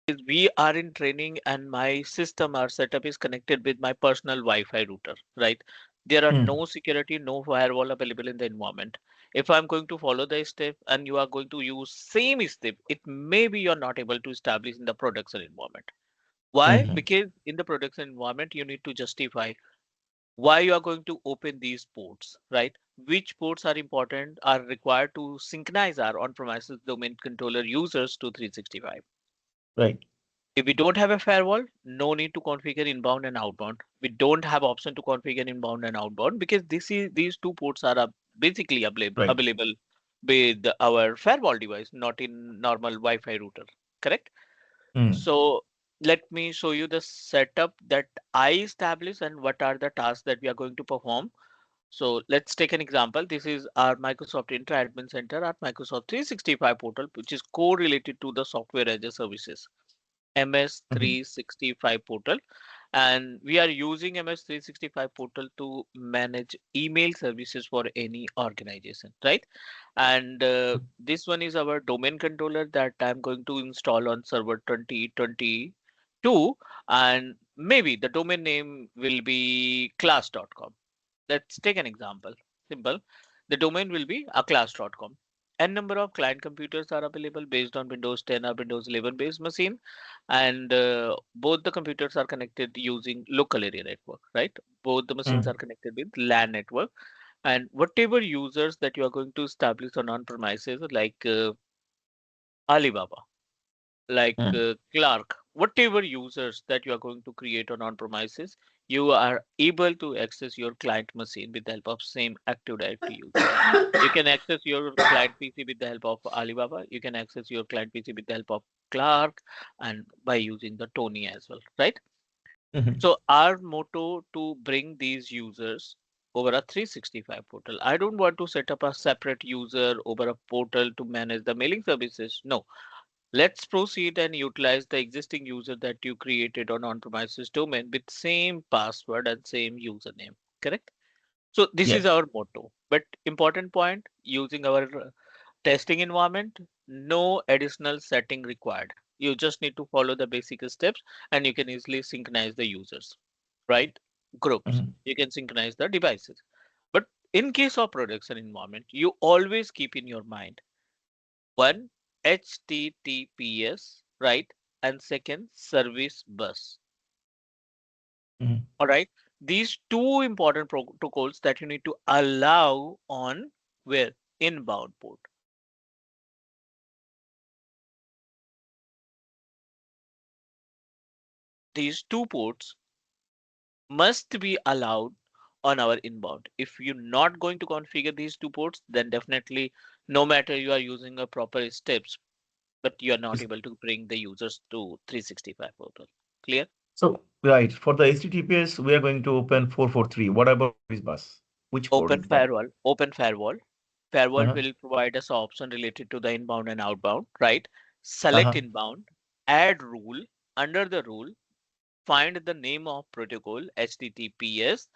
is we are in training and my system or setup is connected with my personal Wi-Fi router, right? There are Mm. no security, no firewall available in the environment. If I'm going to follow the step and you are going to use same step, it may be you're not able to establish in the production environment. Why? Hmm. Because in the production environment, you need to justify why you are going to open these ports, right? Which ports are important, are required to synchronize our on-premises domain controller users to 365. Right. If we don't have a firewall, no need to configure inbound and outbound. We don't have option to configure inbound and outbound because these two ports are basically Right. available with our firewall device, not in normal Wi-Fi router. Correct? Mm. So let me show you the setup that I establish and what are the tasks that we are going to perform. So let's take an example. This is our Microsoft Entra Admin Center, our Microsoft 365 portal, which is correlated to the software as a services. Hmm. MS365 portal, and we are using MS365 portal to manage email services for any organization, right? And this one is our domain controller that I'm going to install on server 2022, and maybe the domain name will be class.com. Let's take an example. Simple. The domain will be a class.com. N number of client computers are available based on Windows 10 or Windows 11 based machine, and both the computers are connected using local area network, right? Both the machines are Mm. connected with LAN network, and whatever users that you are going to establish on on-premises, like Alibaba, like Mm. Clark, whatever users that you are going to create on on-premises, you are able to access your client machine with the help of same Active Directory users. You can access your client PC with the help of Alibaba. You can access your client PC with the help of Clark and by using the Tony as well, right? Hmm. So our motto to bring these users over a 365 portal. I don't want to set up a separate user over a portal to manage the mailing services. No, let's proceed and utilize the existing user that you created on on-premises domain with same password and same username. Correct? So this is Yes. our motto. But important point, using our testing environment, no additional setting required. You just need to follow the basic steps and you can easily synchronize the users, right? Groups. Hmm. You can synchronize the devices. But in case of production environment, you always keep in your mind one HTTPS, right? And second service bus. Hmm. All right. These two important protocols that you need to allow on where inbound port. These two ports must be allowed on our inbound. If you're not going to configure these two ports, then definitely no matter you are using a proper steps, but you are not Is able to bring the users to 365 portal. Clear? so right for the HTTPS we are going to open 443. What about service bus? Which port Open is that? firewall, open firewall. Firewall Uh-huh. will provide us option related to the inbound and outbound, right? Select Uh-huh. inbound, add rule, under the rule, find the name of protocol HTTPS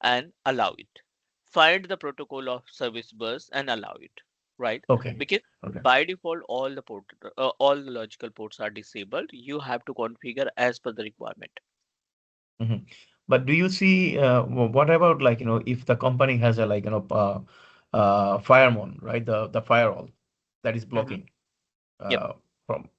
and allow it. Find the protocol of service bus and allow it, right? Okay. Because Okay. by default, all the logical ports are disabled. You have to configure as per the requirement. Hmm. But do you see what about like if the company has a like firewall, right? The firewall that is Mhm. blocking Yep. from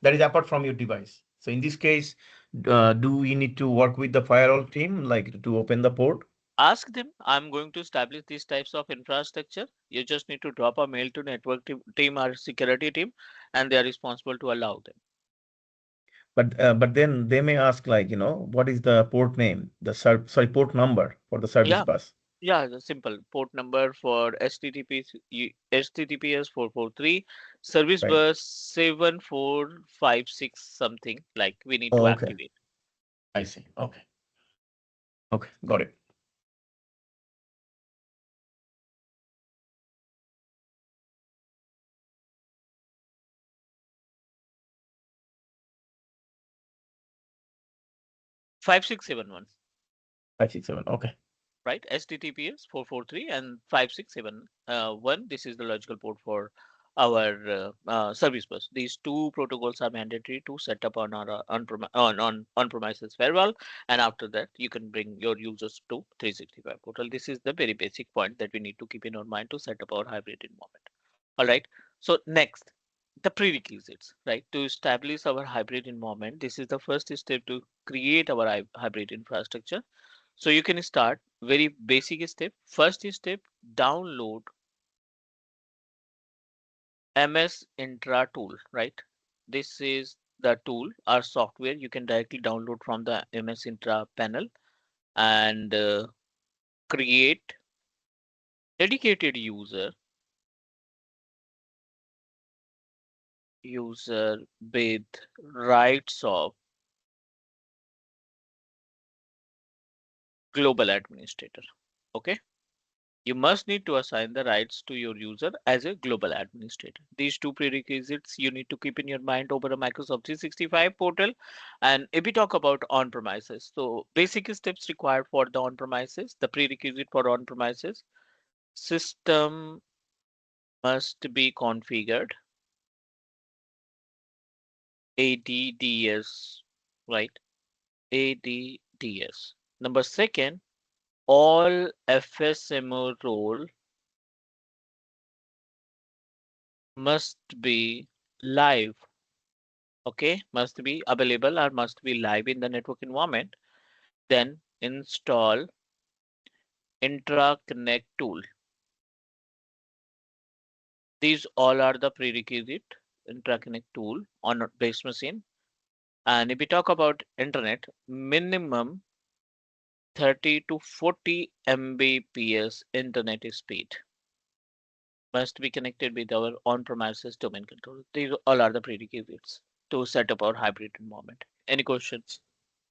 that is apart from your device. So in this case, do we need to work with the firewall team like to open the port? Ask them, I'm going to establish these types of infrastructure. You just need to drop a mail to network team or security team, and they are responsible to allow them. But then they may ask like what is the port name, the sorry port number for the service Yeah, bus? yeah, the simple port number for HTTPS 443, service Right. bus 7456 something like we need to Oh, okay. activate. I see. Okay. Okay. Got it. 5671, 567. Okay. right? HTTPS 443 and 5671 one. This is the logical port for our service bus. These two protocols are mandatory to set up on our on-premises firewall, and after that you can bring your users to 365 portal. This is the very basic point that we need to keep in our mind to set up our hybrid environment. All right. So next, the prerequisites, right? To establish our hybrid environment, this is the first step to create our hybrid infrastructure. So you can start very basic step. First step, download MS Intra tool, right? This is the tool or software you can directly download from the MS Intra panel and create dedicated user with rights of global administrator. Okay. You must need to assign the rights to your user as a global administrator. These two prerequisites you need to keep in your mind over a Microsoft 365 portal. And if we talk about on-premises, so basic steps required for the on-premises, the prerequisite for on-premises, system must be configured, ADDS, right? ADDS. Number second, all FSMO role must be live. Okay, must be available or must be live in the network environment. Then install Intra Connect tool. These all are the prerequisite Intra Connect tool on a base machine. And if we talk about internet, minimum 30 to 40 Mbps internet speed must be connected with our on-premises domain controller. These all are the prerequisites to set up our hybrid environment. Any questions?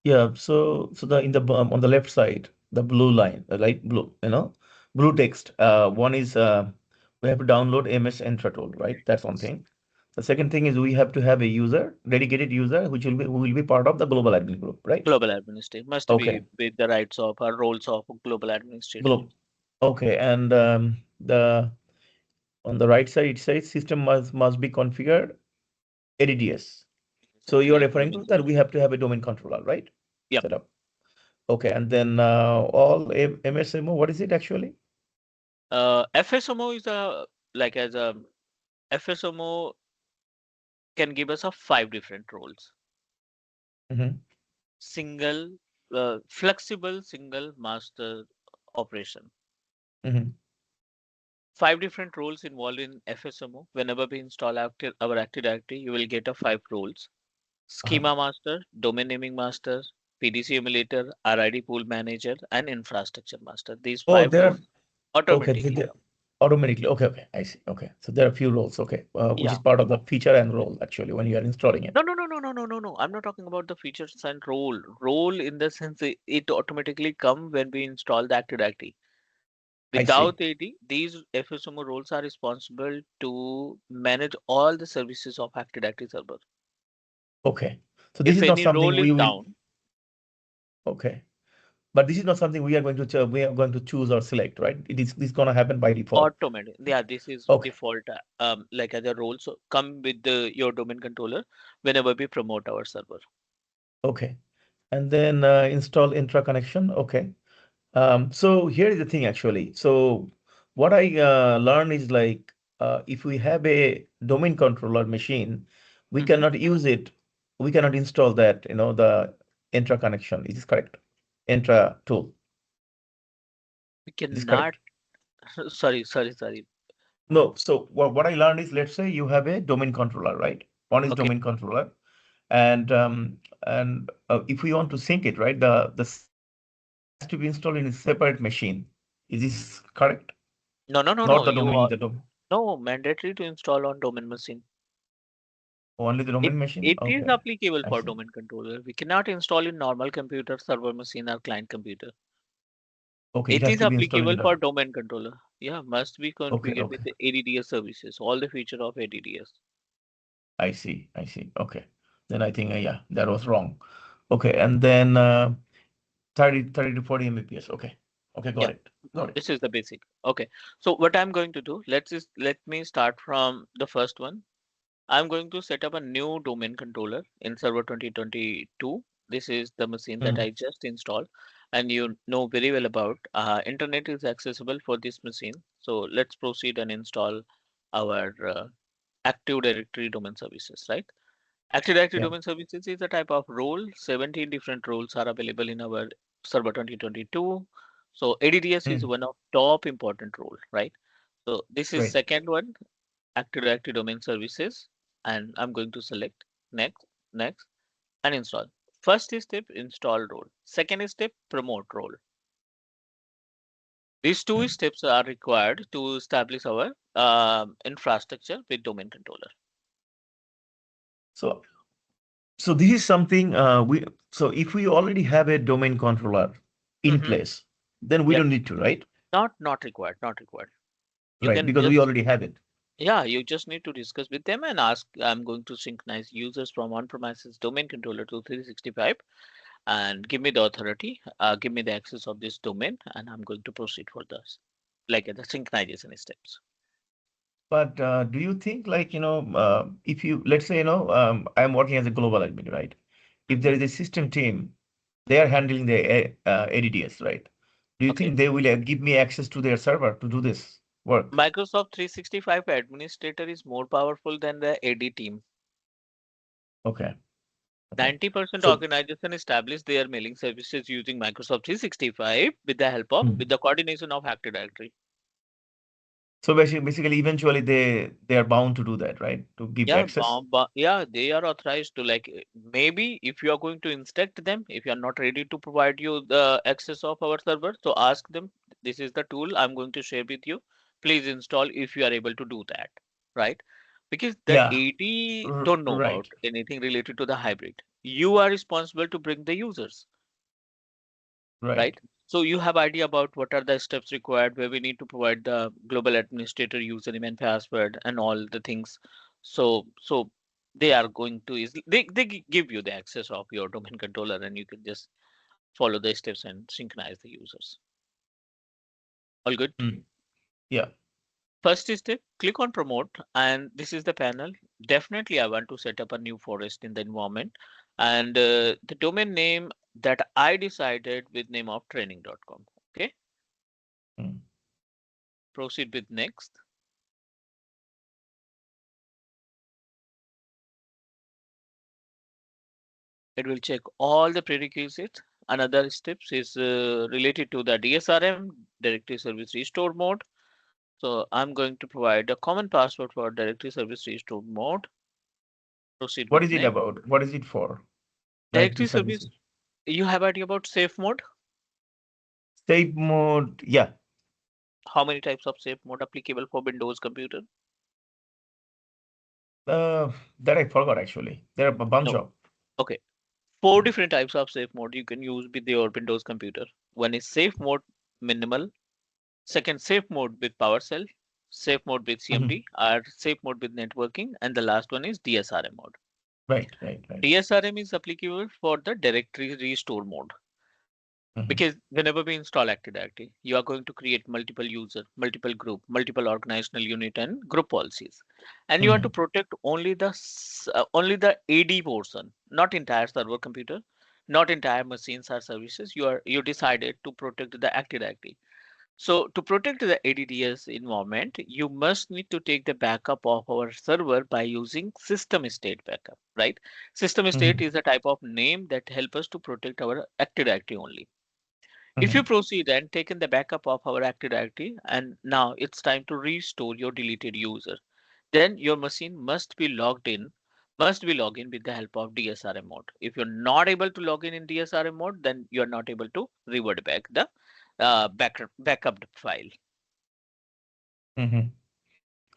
Yeah, so the in the on the left side, the blue line, the light blue, blue text. One is we have to download MS Entra tool, right? That's one thing. The second thing is we have to have a user, dedicated user, who will be part of the global admin group, right? Global administrator must be Okay, with the rights of or roles of global administrator. global. Okay, and the on the right side it says system must be configured ADDS. So you are referring to that we have to have a domain controller, right? Yep. Set up. Okay, and then all MSMO, what is it actually? FSMO is a like as a FSMO can give us a five different roles. Hmm. Single, flexible single master operation. Hmm. Five different roles involved in FSMO. Whenever we install our Active Directory, you will get a five roles. Uh-huh. Schema master, domain naming master, PDC emulator, RID pool manager, and infrastructure master. These Oh, five there are roles okay, automatically come. automatically. Okay, okay, I see. Okay, so there are a few roles. Okay, which Yeah. is part of the feature and role actually when you are installing No, it. no, no, no, no, no, no, no. I'm not talking about the features and role. Role in the sense it automatically come when we install the Active Directory. I see. Without AD, these FSMO roles are responsible to manage all the services of Active Directory server. Okay, so this If is not any something role is we will. down, Okay, but this is not something we are going to choose or select, right? This is going to happen by default. automatic. Yeah, this is Okay, default. Like as a role, so come with your domain controller whenever we promote our server. okay, and then install intra connection. Okay. So here is the thing actually. So what I learned is like if we have a domain controller machine, we Hmm. cannot use it. We cannot install that, the Entra connection. Is this correct? Entra tool. We Is this cannot. correct? Sorry. No. So what I learned is, let's say you have a domain controller, right? One is Okay. domain controller, and if we want to sync it, right, the sync has to be installed in a separate machine. Is this correct? No, no, no, Not the no. domain, You the are domain. no mandatory to install on domain machine. Only the It domain machine? it is Okay, applicable I for see. domain controller. We cannot install in normal computer, server machine, or client computer. Okay, it It has is to be installed in applicable the. for domain controller. Yeah, must be Okay, configured with okay. the ADDS services, all the feature of ADDS. I see, I see. Okay. Then I think, yeah, that was wrong. Okay, and then 30 to 40 Mbps. Okay. Okay, got Yeah, it. Got it. this is the basic. Okay. So what I'm going to do, let me start from the first one. I'm going to set up a new domain controller in Server 2022. This is the machine that Mm. I just installed, and you know very well about. Internet is accessible for this machine. So let's proceed and install our Active Directory domain services, right? Active Directory Yeah. domain services is a type of role. 17 different roles are available in our Server 2022. So ADDS is Mm. one of top important role, right? So this is Great. second one, Active Directory domain services, and I'm going to select next, next, and install. First step, install role. Second step, promote role. These two Mm. steps are required to establish our infrastructure with domain controller. So so this is something we so if we already have a domain controller in Hmm. place, then we Yep, don't need to, right? not required, not required. You Right, can because we just, already have it. yeah, you just need to discuss with them and ask, I'm going to synchronize users from on-premises domain controller to 365 and give me the authority, give me the access of this domain, and I'm going to proceed for this, like the synchronization steps. But do you think, like, if you, let's say, I'm working as a global admin, right? If there Mhm. is a system team, they are handling the ADDS, right? Do you Okay. think they will give me access to their server to do this work? Microsoft 365 administrator is more powerful than the AD team. Okay, okay. 90% So, organization establish their mailing services using Microsoft 365 with the help of, with mm. the coordination of Active Directory. So basically, eventually they are bound to do that, right? To give Yeah, access. yeah, they are authorized to, like, maybe if you are going to instruct them, if you are not ready to provide you the access of our server, so ask them, this is the tool I'm going to share with you. Please install if you are able to do that, right? Because the Yeah, AD don't know about right. anything related to the hybrid. You are responsible to bring the users, Right. right? So you have idea about what are the steps required where we need to provide the global administrator username and password and all the things. So they are going to is they give you the access of your domain controller and you can just follow the steps and synchronize the users. All good. Mm. Yeah. First step, click on promote and this is the panel. Definitely I want to set up a new forest in the environment and the domain name that I decided with name of training.com. Okay, Mm. proceed with next. It will check all the prerequisites. Another steps is related to the DSRM, directory service restore mode. So I'm going to provide a common password for directory service restore mode. Proceed What with is it next. about? What is it for? Directory Directory service, services. you have idea about safe mode? Save mode. Yeah. How many types of safe mode applicable for Windows computer? That I forgot actually. There are a bunch No. of. Okay. Four different types of safe mode you can use with your Windows computer. One is safe mode minimal, second, safe mode with PowerShell, safe mode with Mhm. CMD, or safe mode with networking, and the last one is DSRM mode. Right, right, right. DSRM is applicable for the directory restore mode Mhm. because whenever we install Active Directory, you are going to create multiple user, multiple group, multiple organizational unit and group policies, and you want to Mhm. protect only the only the AD portion, not entire server computer, not entire machines or services. You decided to protect the Active Directory. So to protect the ADDS environment, you must need to take the backup of our server by using system state backup, right? System state Mhm. is a type of name that help us to protect our Active Directory only. If you Mhm. proceed and taken the backup of our Active Directory and now it's time to restore your deleted user, then your machine must be logged in with the help of DSRM mode. If you're not able to log in DSRM mode, then you're not able to revert back the backup file. Mhm.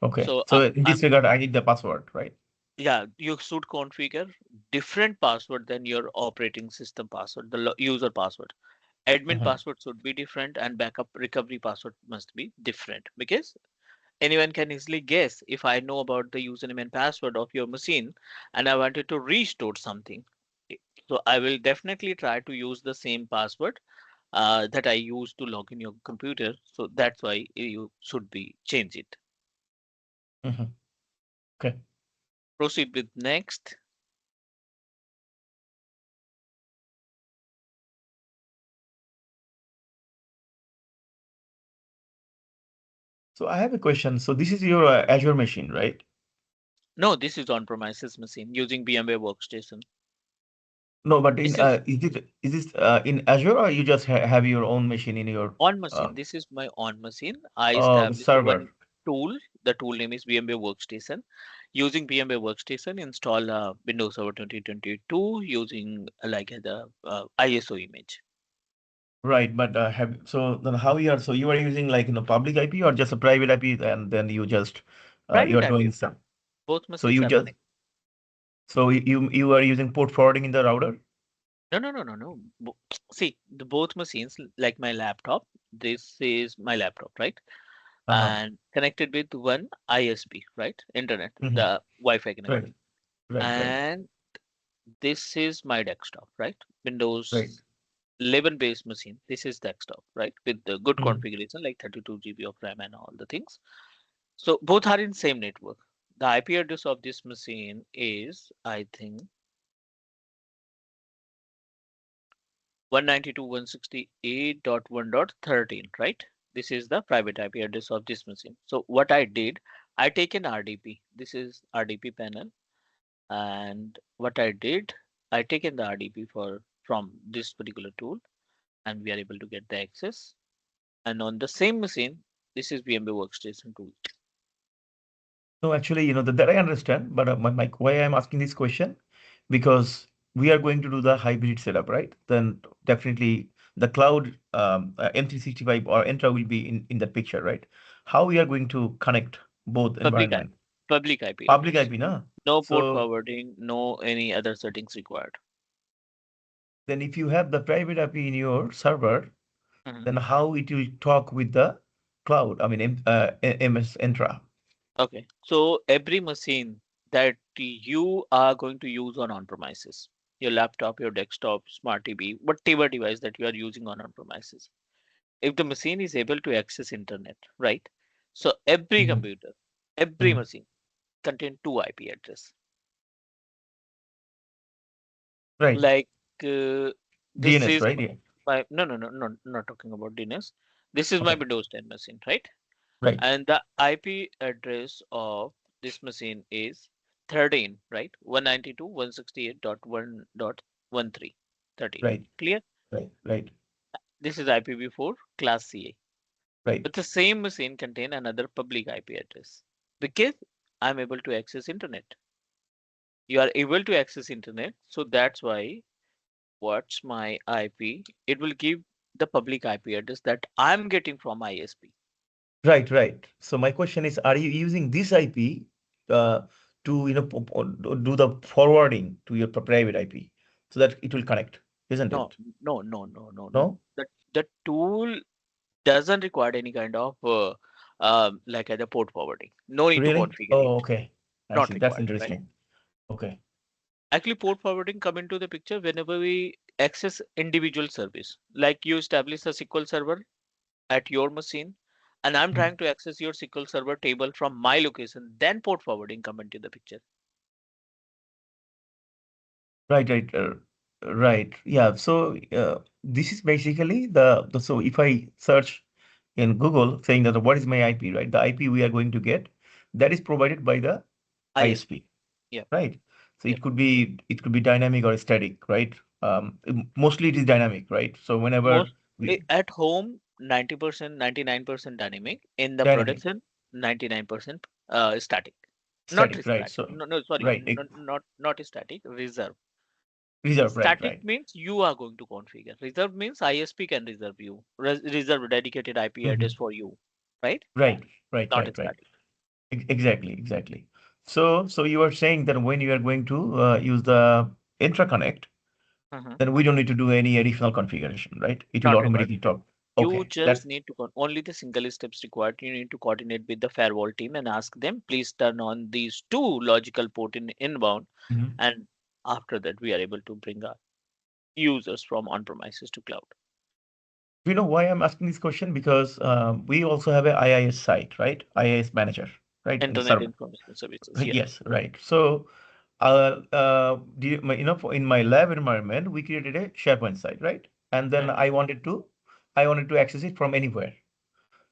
Okay. So So in this regard, I need the password, right? yeah, you should configure different password than your operating system password, the user password. Admin Mhm. password should be different and backup recovery password must be different because anyone can easily guess if I know about the username and password of your machine and I wanted to restore something. So I will definitely try to use the same password that I use to log in your computer. So that's why you should be change it. Hmm. Okay. Proceed with next. So I have a question. So this is your Azure machine, right? No, this is on-premises machine using VMware Workstation. No, but in This is is this in Azure, or you just have your own machine in your on uh, machine. This is my on machine. I established one server? tool. The tool name is VMware Workstation. Using VMware Workstation, install Windows Server 2022 using like the ISO image. Right, but have so then how you are, so you are using like public IP or just a private IP, and then you just you Private are IP. doing some. Both So machines you are just connected. so you are using port forwarding in the router? No, no, no, no, no. See, the both machines, like my laptop. This is my laptop, right? Uh-huh. And connected with one ISP, right? Internet, Hmm. the Wi-Fi connection. Right, right, right, And this is my desktop, right? right. Windows 11 based machine. This is desktop, right? With the good Mhm. configuration like 32 GB of RAM and all the things. So both are in same network. The IP address of this machine is, I think, 192.168.1.13, right? This is the private IP address of this machine. So what I did, I take an RDP. This is RDP panel. And what I did, I taken the RDP for from this particular tool, and we are able to get the access. And on the same machine, this is VMware Workstation tool. No, actually, that I understand, but why I'm asking this question, because we are going to do the hybrid setup, right? Then definitely the cloud M365 or Entra will be in the picture, right? How we are going to connect both Public I- environment? Public IP Public address. IP, na? No port So forwarding, no any other settings required. then if you have the private IP in your server, Mhm. then how it will talk with the cloud? I mean, MS Entra. Okay. So every machine that you are going to use on premises, your laptop, your desktop, smart TV, whatever device that you are using on premises, if the machine is able to access internet, right? So every Mhm. computer, every Mhm. machine contain two IP address. Right. Like uh, this DNS, is right? Yeah. my no no no no not talking about DNS. This is my Okay. Windows 10 machine, right? Right. And the IP address of this machine is 13, right? 192.168.1.13. 13. Right. Clear? Right. Right. This is IPv4 class CA. Right. But the same machine contain another public IP address because I'm able to access internet. You are able to access internet, so that's why what's my IP? It will give the public IP address that I'm getting from ISP. Right. Right. So my question is, are you using this IP uh, to do the forwarding to your private IP so that it will connect, isn't No, it? no, no, no, no, no. No? The tool doesn't require any kind of like the port forwarding. No need to Really? configure it. Oh, okay. I Not see. That's required, right? interesting. Okay. Actually, port forwarding come into the picture whenever we access individual service. Like you establish a SQL server at your machine, and I'm Mhm. trying to access your SQL server table from my location. Then port forwarding come into the picture. Right. Right. Right. Yeah. So this is basically so if I search in Google saying that what is my IP, right? The IP we are going to get that is provided by the ISP. ISP. Yeah, Right? So yeah. it could be dynamic or static, right? Mostly it is dynamic, right? So whenever Most we at home, 90%, 99% dynamic. In the dynamic, production, 99% static. Not static, right? static. So No, no, sorry, right, not static. Reserve. reserve, right, Static right. means you are going to configure. Reserve means ISP can reserve you. Reserve a dedicated IP Hmm. address for you, right? Right, right, Not right, right. static. Exactly, exactly. So you are saying that when you are going to use the intraconnect, Mhm. then we don't need to do any additional configuration, right? It will Not required. automatically talk. You Okay, just need to only the single steps required. You need to coordinate with the firewall team and ask them, please turn on these two logical port in inbound, Mhm. and after that we are able to bring our users from on premises to cloud. You know why I'm asking this question? Because we also have a IIS site, right? IIS manager, right? In the Internet server. Information Services. Yeah. Yes, right. So, in my lab environment, we created a SharePoint site, right? And then Hmm. I wanted to access it from anywhere.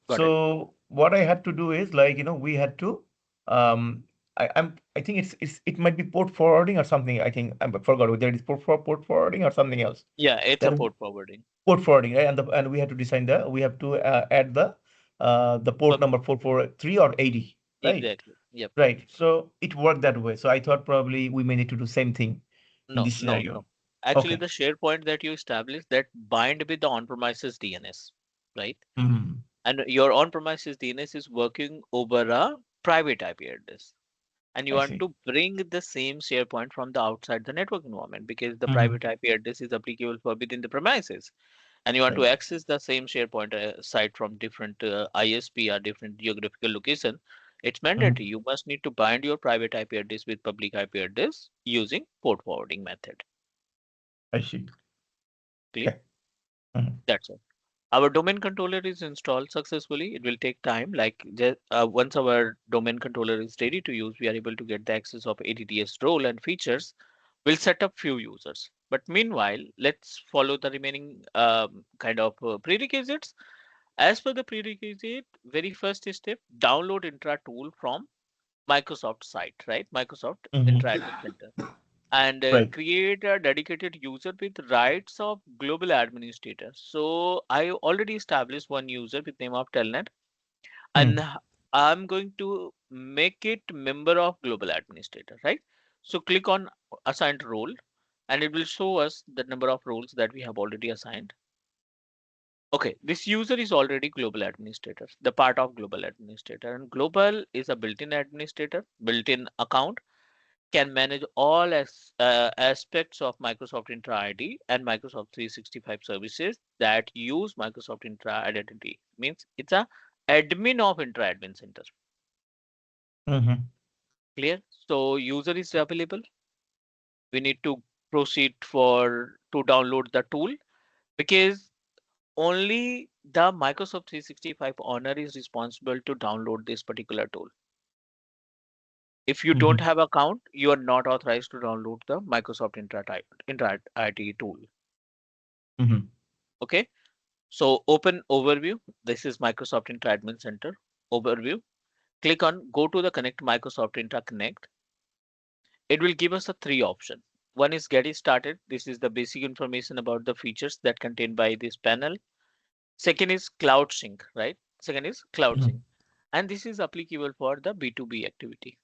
Got it. So what I had to do is like, we had to, I think it might be port forwarding or something. I think I forgot whether it is port forwarding or something else. Yeah, it's a That is port forwarding. port forwarding, right? And we have to we have to add the port But number 443 or 80, right? exactly. Yep. Right. So it worked that way. So I thought probably we may need to do same thing in No, this no, scenario. no. Actually, Okay. the SharePoint that you established that bind with the on-premises DNS, right? Hmm. And your on-premises DNS is working over a private IP address. And you I want see. to bring the same SharePoint from the outside the network environment because the Hmm. private IP address is applicable for within the premises. And you want to Right. access the same SharePoint site from different ISP or different geographical location, it's Hmm. mandatory. You must need to bind your private IP address with public IP address using port forwarding method. I see. Clear? Okay. Hmm. That's all. Our domain controller is installed successfully. It will take time. Like once our domain controller is ready to use, we are able to get the access of ADDS role and features. We'll set up few users. But meanwhile, let's follow the remaining kind of prerequisites. As per the prerequisite, very first step, download Intra tool from Microsoft site, right? Microsoft Hmm. Intra Admin Center and Right. create a dedicated user with rights of global administrator. So I already established one user with name of Telnet, and Hmm. I'm going to make it member of global administrator, right? So click on assigned role, and it will show us the number of roles that we have already assigned. Okay, this user is already global administrator, the part of global administrator, and global is a built-in administrator, built-in account can manage all aspects of Microsoft Intra ID and Microsoft 365 services that use Microsoft Intra Identity. Means it's a admin of Intra Admin Center. Hmm. Clear? So user is available. We need to proceed for to download the tool because only the Microsoft 365 owner is responsible to download this particular tool. If you don't Hmm. have account, you are not authorized to download the Microsoft Intra ID tool. Hmm. Okay. So open overview. This is Microsoft Intra Admin Center overview. Click on go to the connect Microsoft Intra Connect. It will give us a three option. One is get it started. This is the basic information about the features that contained by this panel. Second is cloud sync, right? Second is cloud sync. Hmm. And this is applicable for the B2B activity.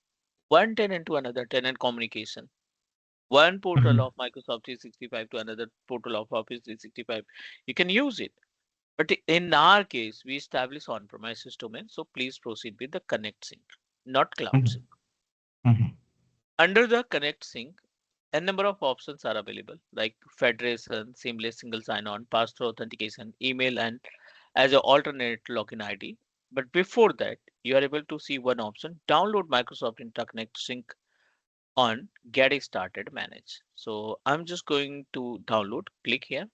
One tenant to another tenant communication. One portal Hmm. of Microsoft 365 to another portal of Office 365. You can use it. But in our case, we establish on-premises domain, so please proceed with the connect sync, not cloud sync. Hmm. Hmm. Under the connect sync, a number of options are available, like federation, seamless single sign-on, pass-through authentication, email, and as an alternate login ID. But before that, you are able to see one option: download Microsoft Interconnect Sync on Get Started Manage. So I'm just going to download. Click here.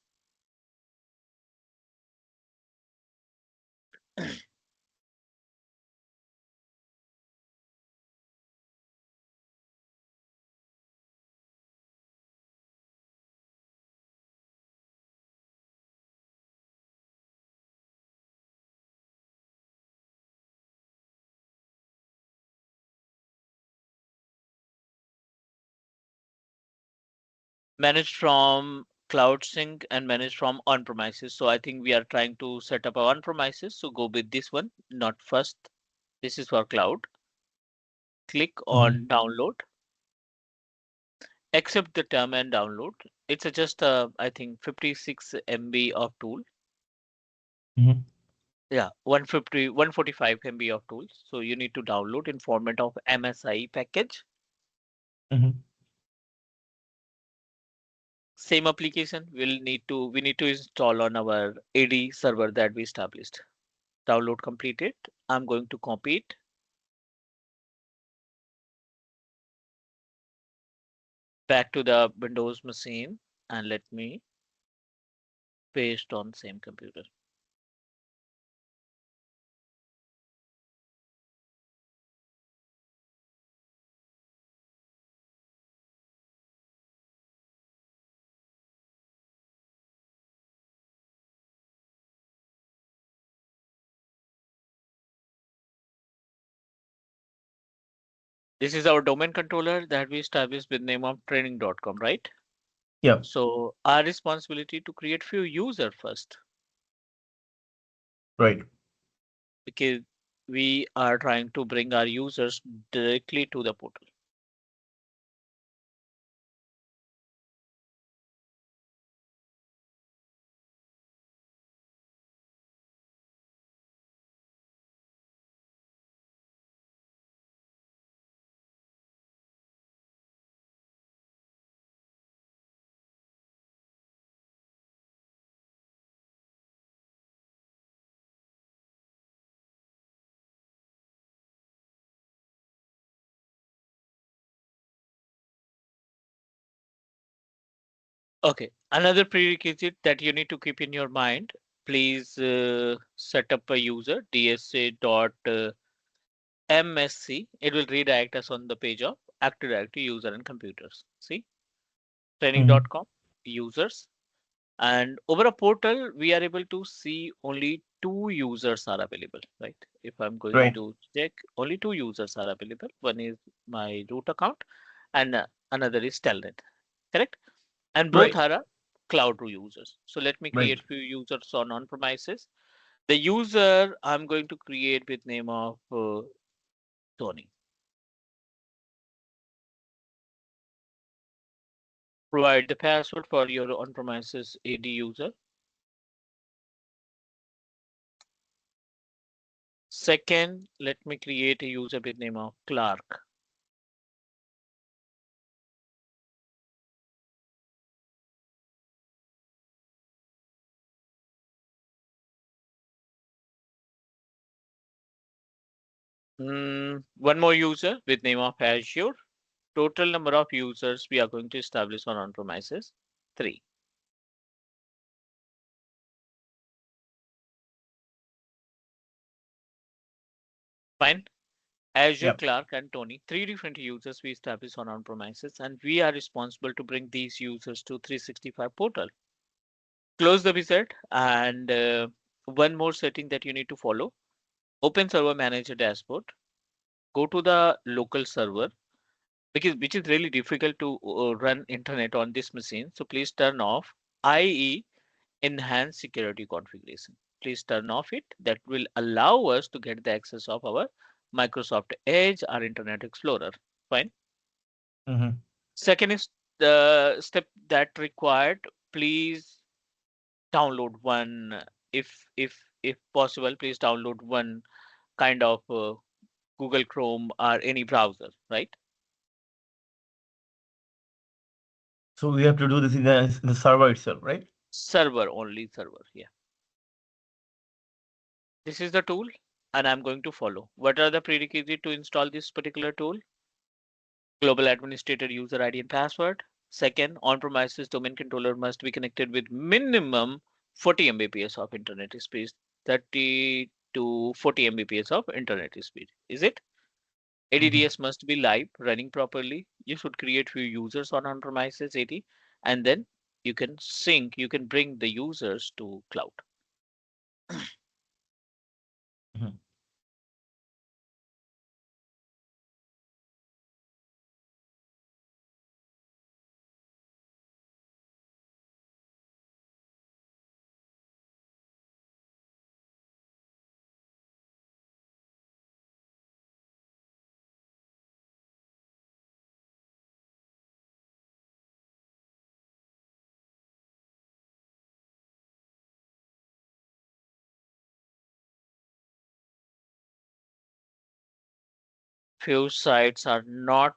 Managed from cloud sync and managed from on premises. So I think we are trying to set up a on premises. So go with this one, not first. This is for cloud. Click Hmm. on download, accept the term and download. It's a just I think 56 MB of tool. Hmm. Yeah, 150, 145 MB of tools. So you need to download in format of MSI package. Hmm. Same application we need to install on our AD server that we established. Download completed. I'm going to copy it back to the Windows machine and let me paste on same computer. This is our domain controller that we established with name of training.com, right? Yeah, So our responsibility to create few user first right. because we are trying to bring our users directly to the portal. Okay, another prerequisite that you need to keep in your mind, please set up a user dsa.msc. It will redirect us on the page of Active Directory user and computers. See, Mm-hmm. training.com users. And over a portal, we are able to see only two users are available, right? If I'm going Right, to check, only two users are available. One is my root account and another is Telnet, correct? And both right, are cloud users. So let me right. create few users on premises. The user I'm going to create with name of Tony. Provide the password for your on-premises AD user. Second, let me create a user with name of Clark. One more user with name of Azure. Total number of users we are going to establish on premises, three. Fine. Azure, Yep. Clark, and Tony, three different users we establish on premises, and we are responsible to bring these users to 365 portal. Close the wizard, and one more setting that you need to follow. Open Server Manager dashboard. Go to the local server because which is really difficult to run internet on this machine. So please turn off IE enhanced security configuration. Please turn off it. That will allow us to get the access of our Microsoft Edge or Internet Explorer. Fine. Mm-hmm. Second is the step that required. Please download one, if possible. Please download one kind of Google Chrome or any browser. Right. So we have to do this in the server itself, right? Server only server. Yeah. This is the tool, and I'm going to follow. What are the prerequisites to install this particular tool? Global administrator user ID and password. Second, on-premises domain controller must be connected with minimum 40 Mbps of internet speed, 30 to 40 Mbps of internet speed. Is it? Mm-hmm. ADDS must be live, running properly. You should create few users on-premises AD, and then you can bring the users to cloud. Mm-hmm. Few sites are not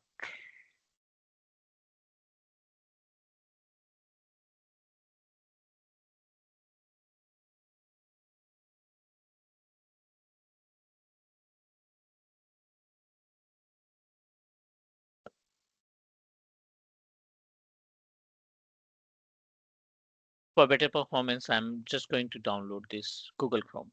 for better performance. I'm just going to download this Google Chrome.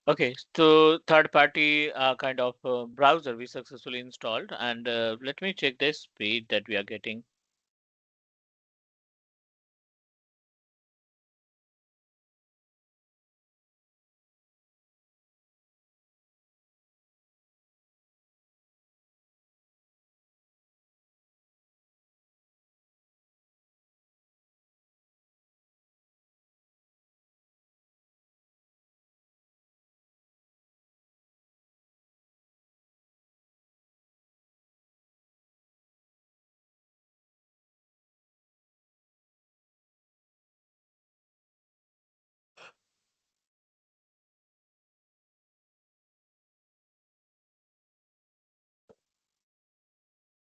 Okay, so third party kind of browser we successfully installed, and let me check the speed that we are getting.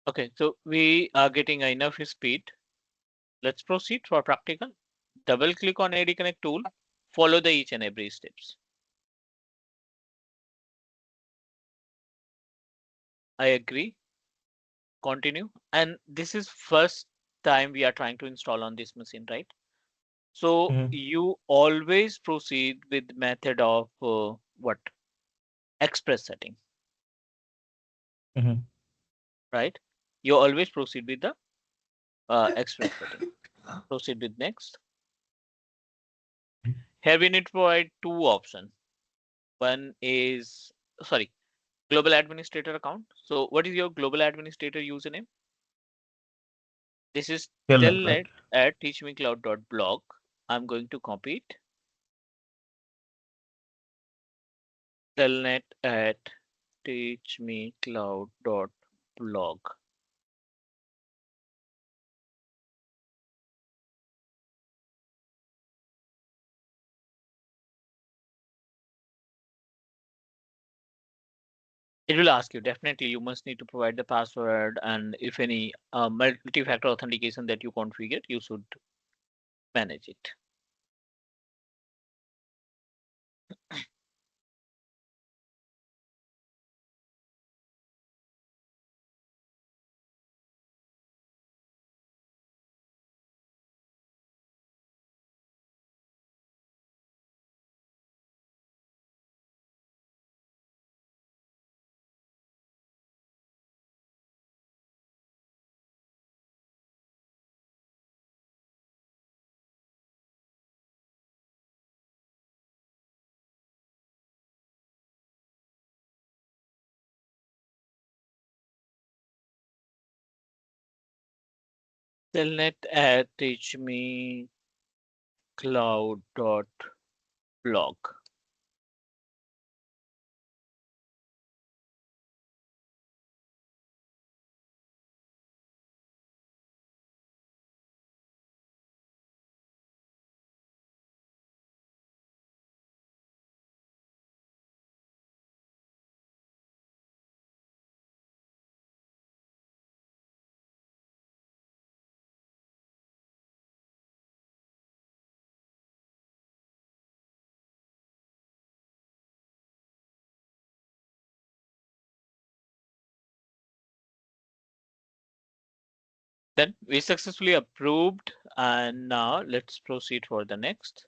Okay, so we are getting enough speed. Let's proceed for practical. Double click on AD Connect tool, follow the each and every steps. I agree, continue. And this is first time we are trying to install on this machine, right? So Mm-hmm. you always proceed with method of what? Express setting, Mm-hmm. right? You always proceed with the express setting. Proceed with next. Here we need to provide two options. One is, sorry, global administrator account. So what is your global administrator username? This is Telnet, right? telnet at teachmecloud.blog. I'm going to copy it. Telnet at teachmecloud.blog. It will ask you, definitely you must need to provide the password, and if any multi-factor authentication that you configured, you should manage it. Telnet at teachmecloud.blog. Then we successfully approved, and now let's proceed for the next.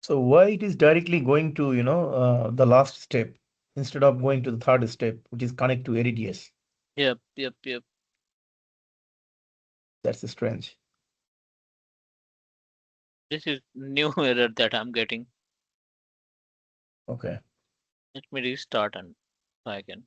So why it is directly going to, the last step instead of going to the third step, which is connect to ADDS? Yep, yep, yep. That's strange. This is new error that I'm getting. Okay. Let me restart and try again.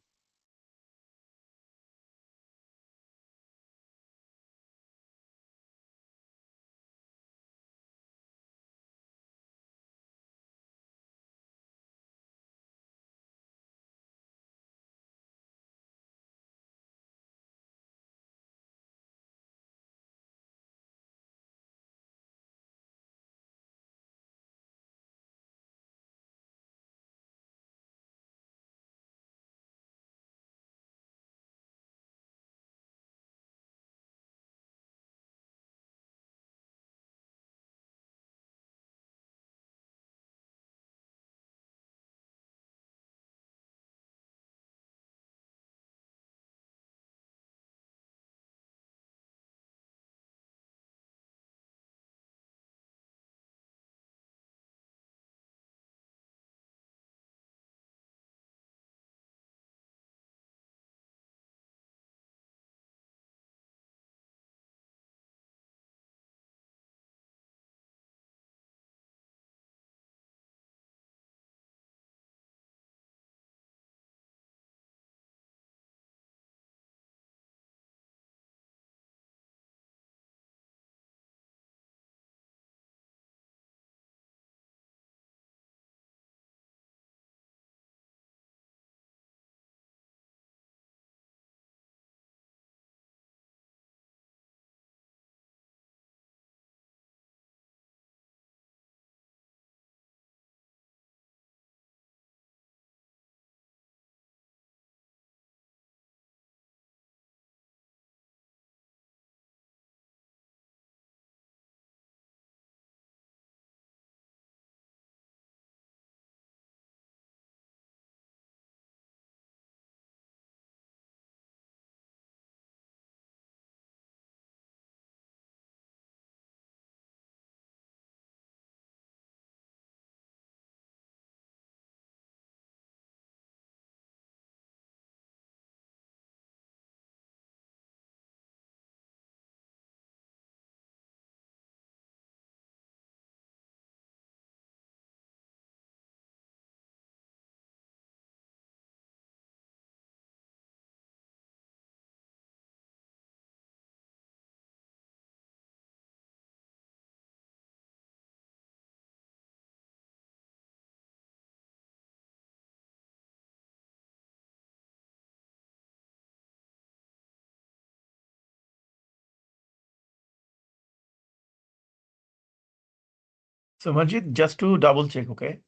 So Manjit, just to double check, okay?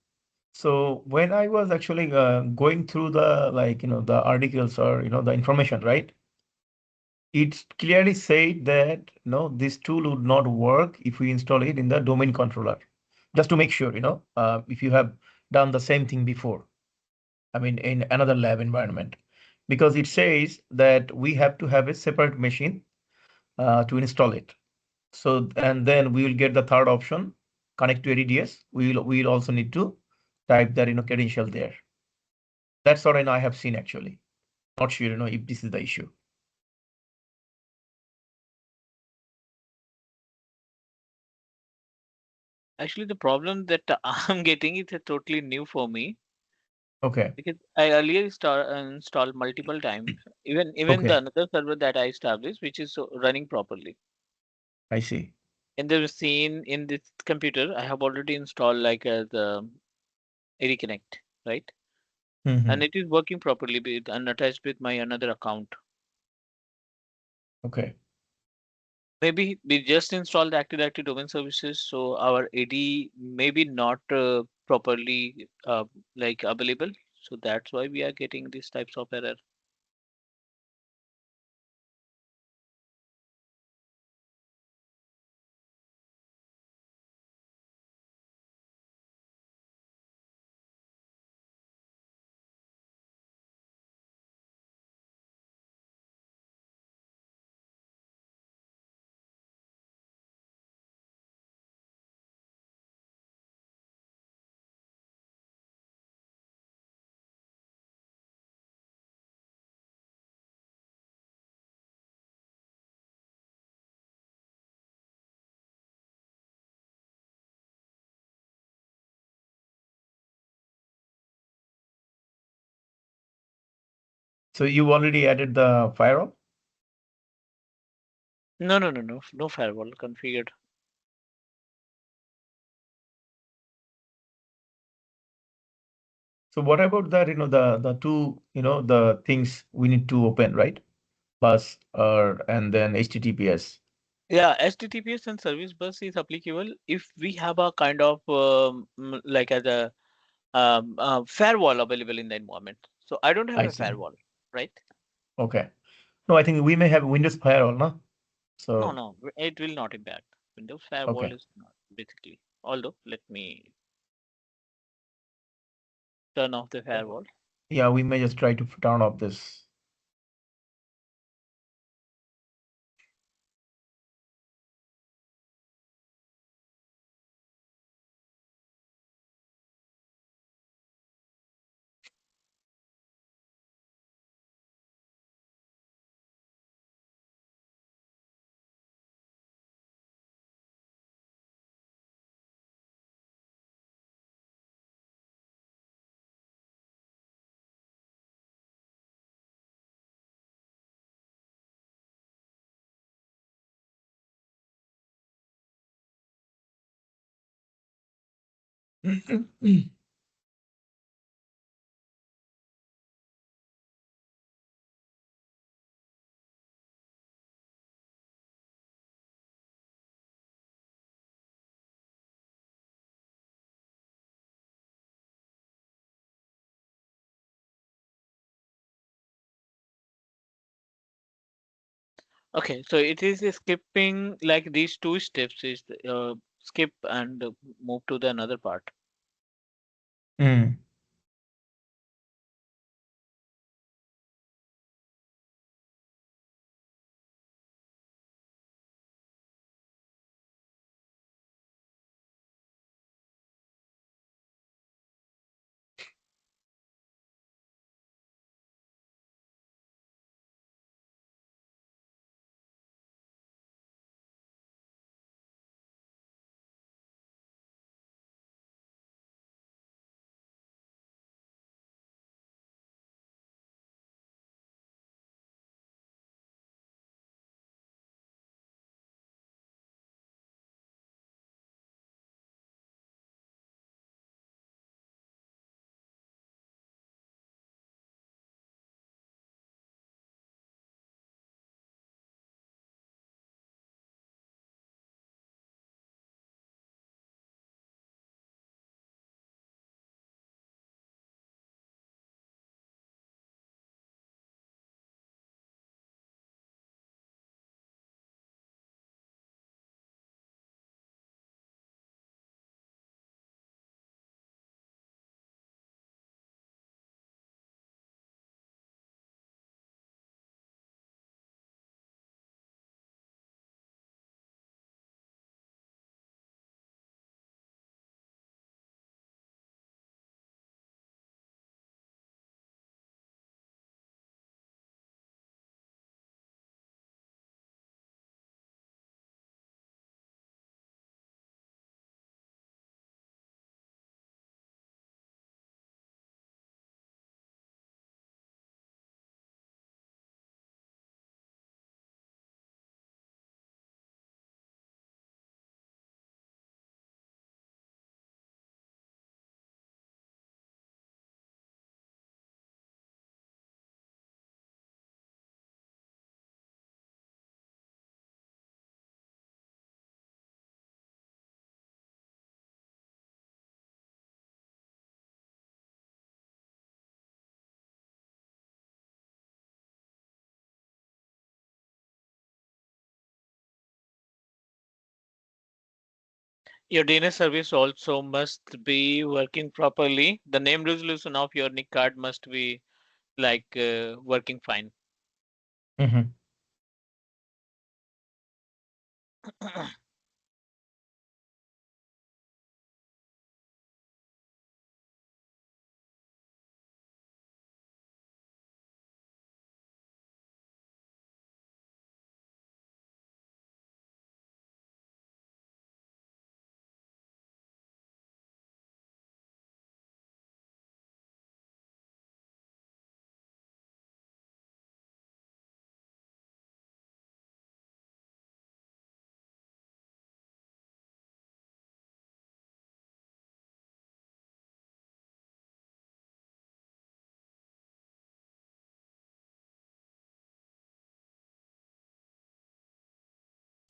So when I was actually going through the the articles or the information, right? It clearly said that this tool would not work if we install it in the domain controller. Just to make sure, if you have done the same thing before, I mean, in another lab environment, because it says that we have to have a separate machine to install it. So, and then we will get the third option, connect to ADDS. We'll also need to type that credential there. That's what I have seen actually. Not sure, if this is the issue. Actually, the problem that I'm getting is totally new for me Okay, because I earlier installed multiple times. Even the okay, another server that I established, which is running properly. I see. In the scene in this computer, I have already installed like the AD Connect, right? Hmm. And it is working properly with and attached with my another account. Okay. Maybe we just installed the Active Directory domain services, so our AD maybe not properly like available. So that's why we are getting these types of error. So you already added the firewall? No firewall configured. So what about that, the two, the things we need to open, right? Bus or and then HTTPS. Yeah, HTTPS and service bus is applicable if we have a kind of like as a firewall available in the environment. So I don't have I a see. firewall, right? Okay. No, I think we may have Windows firewall, no? No, So, no, it will not impact. Windows firewall okay. is not basically. Although, let me turn off the So, firewall. yeah, we may just try to turn off this. Okay, so it is skipping like these two steps is skip and move to the another part. Mm. Your DNS service also must be working properly. The name resolution of your NIC card must be like working fine. Hmm.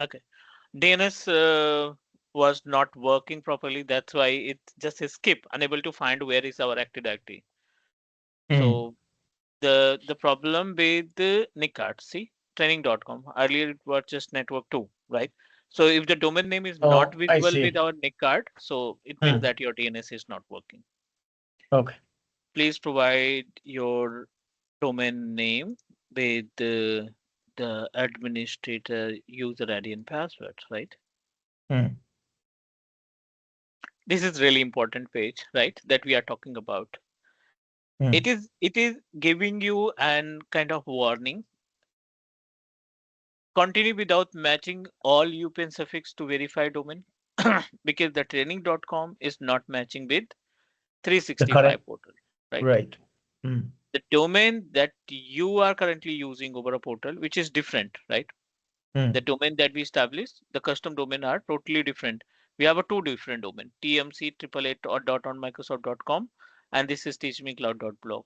Okay. DNS was not working properly. That's why it just skip, unable to find where is our Active Directory. Hmm. So the problem with the Nickart, see, training.com. Earlier it was just network 2, right? So if the domain name is not Oh, I visible with see. our Nickart, so it means Hmm. that your DNS is not working. Okay. Please provide your domain name with the administrator user ID and password, right? Hmm. This is really important page, right? That we are talking about. Hmm. It is giving you an kind of warning. Continue without matching all UPN suffix to verify domain because the training.com is not matching with The 365 correct. portal, right? Right. Hmm. The domain that you are currently using over a portal, which is different, right? The Hmm. domain that we established, the custom domain are totally different. We have a two different domain, tmc triple eight dot on microsoft.com, and this is teachmecloud.blog.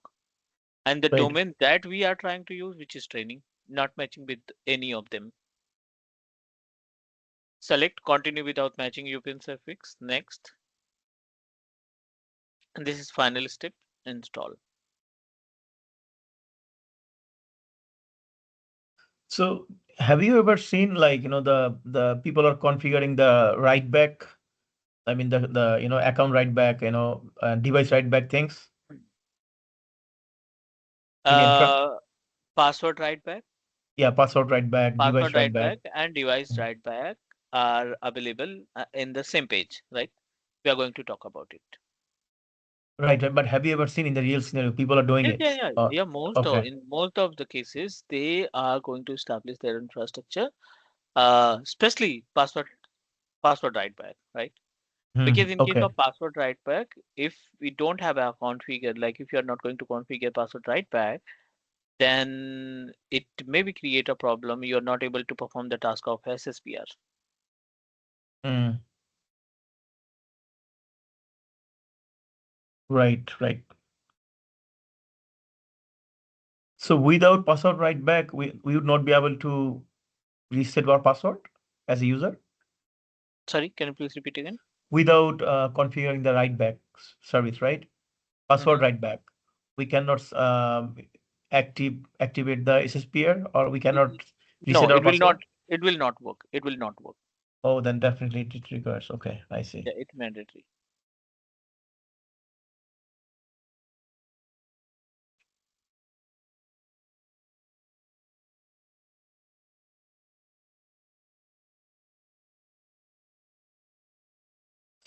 And the Right. domain that we are trying to use, which is training, not matching with any of them. Select continue without matching UPN suffix. Next. And this is final step, install. So have you ever seen like, the people are configuring the write back, I mean the account write back, device write back things in Entra? Uh, Password write back, Yeah, password write back, device password write write back. back, and device Mm. write back are available in the same page, right? We are going to talk about it. Right, right. But have you ever seen in the real scenario people are doing Yeah, it? yeah, yeah. Yeah, Okay. in most of the cases, they are going to establish their infrastructure, especially password write back, right? Because in case Okay. of password write back, if we don't have a configure, like if you are not going to configure password write back, then it maybe create a problem. You're not able to perform the task of SSPR. Mm. Right, right. So without password write back, we would not be able to reset our password as a user Sorry, can you please repeat again? without configuring the write back service, right? Password Hmm. write back. We cannot activate the SSPR or we cannot reset No, our it will not. password. It will not work. It will not work. Oh, then definitely it triggers. Okay, I see. Yeah, it's mandatory.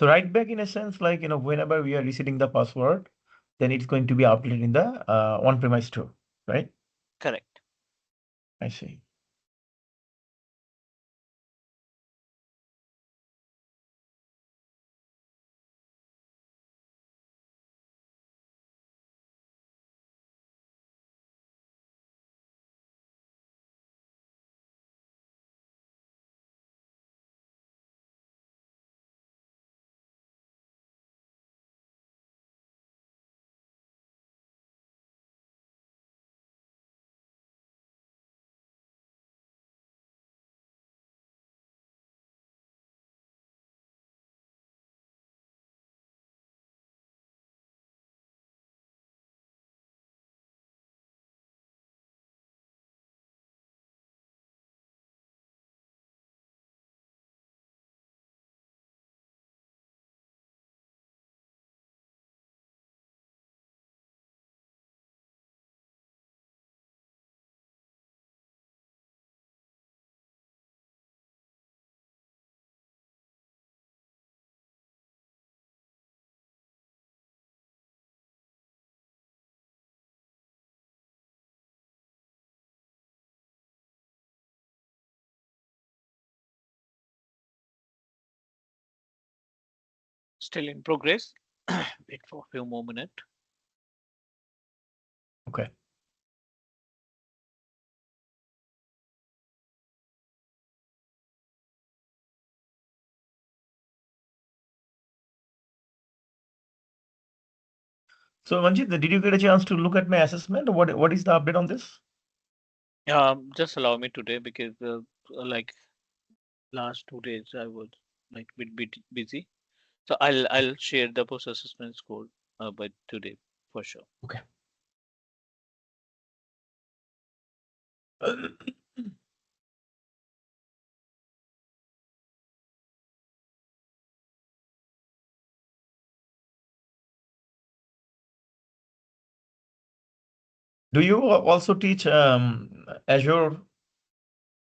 So write back in a sense, like, whenever we are resetting the password, then it's going to be updated in the on-premise too, right? Correct. I see. Still in progress. Wait for a few more minutes. Okay. So Manjit, did you get a chance to look at my assessment? What is the update on this? Just allow me today because like Last 2 days I was like bit busy. So I'll share the post assessment score by today for sure. Okay. Do you also teach Azure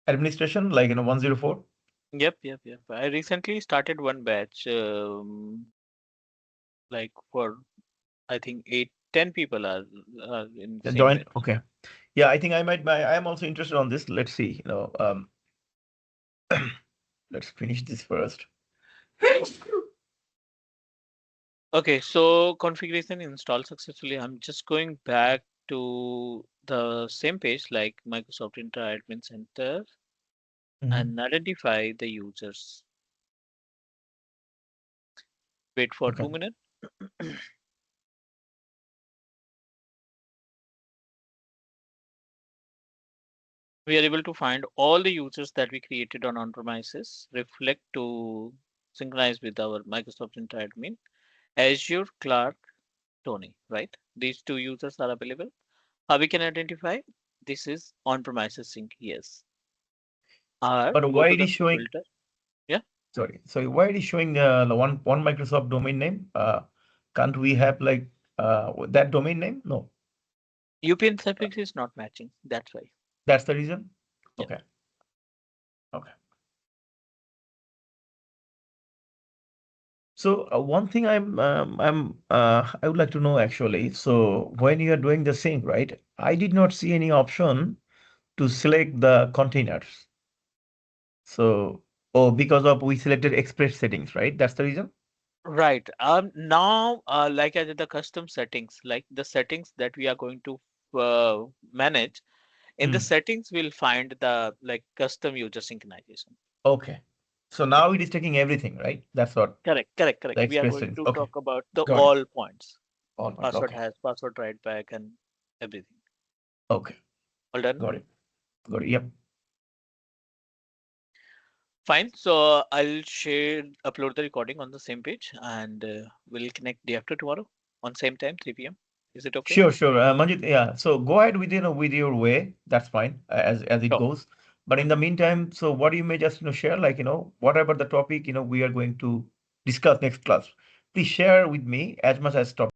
administration, like 104? Yep. I recently started one batch, like for I think 8, 10 people are in the same Join. batch. Okay. Yeah, I think I might. I am also interested on this. Let's see. Let's finish this first. Okay, so configuration installed successfully. I'm just going back to the same page like Microsoft Intra Admin Center Mhm. and identify the users. Wait for Okay. 2 minutes. We are able to find all the users that we created on premises, reflect to synchronize with our Microsoft Intra Admin, Azure, Clark, Tony, right? These two users are available. How we can identify? This is on-premises sync, yes. Or But go why to it the is showing? filter. Yeah, Sorry. Why it is showing the one Microsoft domain name? Can't we have like that domain name? No, UPN suffix is not matching. That's why. that's the reason. Yeah. Okay. Okay. So one thing I would like to know actually. So when you are doing the sync, right? I did not see any option to select the containers. So, oh, because of we selected express settings, right? That's the reason. Right. Now, like I did the custom settings, like the settings that we are going to manage. In the Hmm. settings, we'll find the like custom user synchronization. Okay. So now it is taking everything, right? That's what Correct. the We are express going settings. to Okay. talk about the Got it. all points. All right. Password Okay. has password write back and everything. Okay. All done. Got it. Got it. Yep. Fine. So I'll upload the recording on the same page, and we'll connect day after tomorrow on same time, 3 p.m. Is it okay? Sure. Manjit, yeah. So go ahead with with your way. That's fine as it Sure. goes. But in the Mhm. meantime, so what you may just share, like whatever the topic we are going to discuss next class. Please share with me as much as topic.